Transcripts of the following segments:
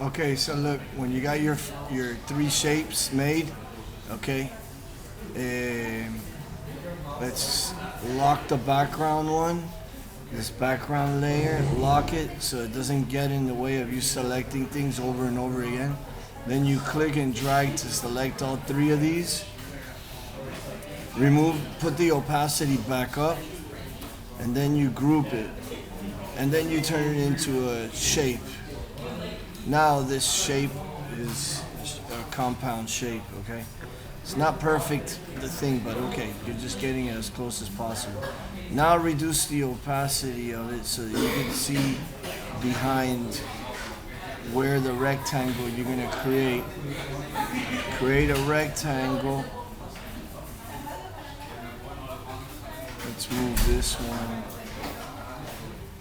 Okay, so look, when you got your three shapes made, okay, um, let's lock the background one, this background layer, lock it so it doesn't get in the way of you selecting things over and over again. Then you click and drag to select all three of these. Put the opacity back up, and then you group it, and then you turn it into a shape. Now this shape is a compound shape, okay? It's not perfect, the thing, but okay, you're just getting it as close as possible. Now reduce the opacity of it so that you can see behind where the rectangle you're gonna create. Create a rectangle. Let's move this one.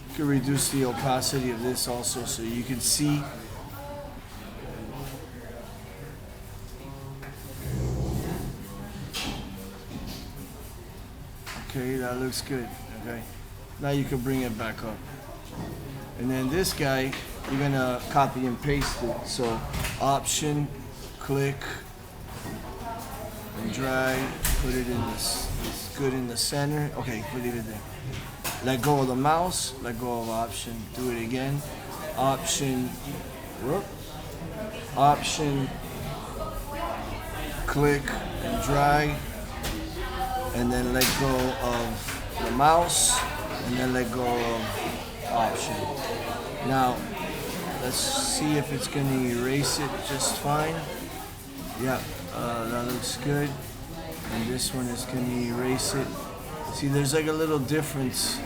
You can reduce the opacity of this also so you can see. Okay, that looks good. Okay, now you can bring it back up. And then this guy, you're gonna copy and paste it. So Option, click, and drag. Put it in this. It's good in the center. Okay, put it there. Let go of the mouse. Let go of Option. Do it again. Option. Whoop. Option. Click and drag. And then let go of the mouse, and then let go of Option. Now, let's see if it's going to erase it just fine. Yeah, that looks good. And this one is going to erase it. See, there's like a little difference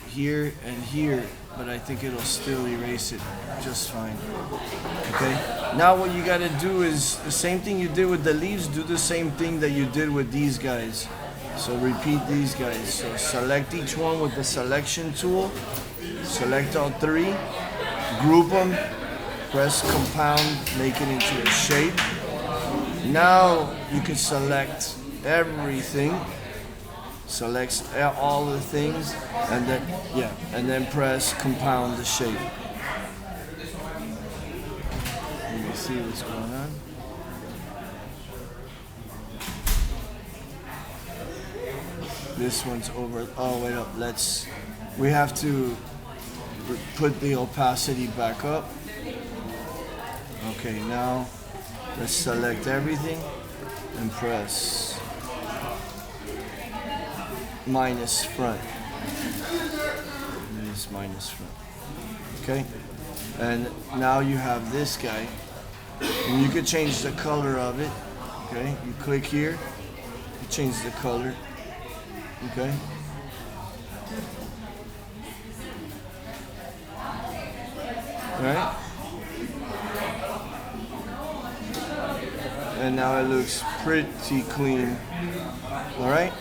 here and here, but I think it'll still erase it just fine. Okay, now what you gotta do is the same thing you did with the leaves, do the same thing that you did with these guys. So repeat these guys. So select each one with the selection tool, select all three, group them, press compound, make it into a shape. Now you can select everything. Selects all the things, and then press compound the shape. You can see what's going on. This one's over. Oh, wait up. We have to put the opacity back up. Okay, now let's select everything and press minus front. Minus front. Okay? And now you have this guy. And you could change the color of it. Okay? You click here. You change the color. Okay? Alright? And now it looks pretty clean. Alright?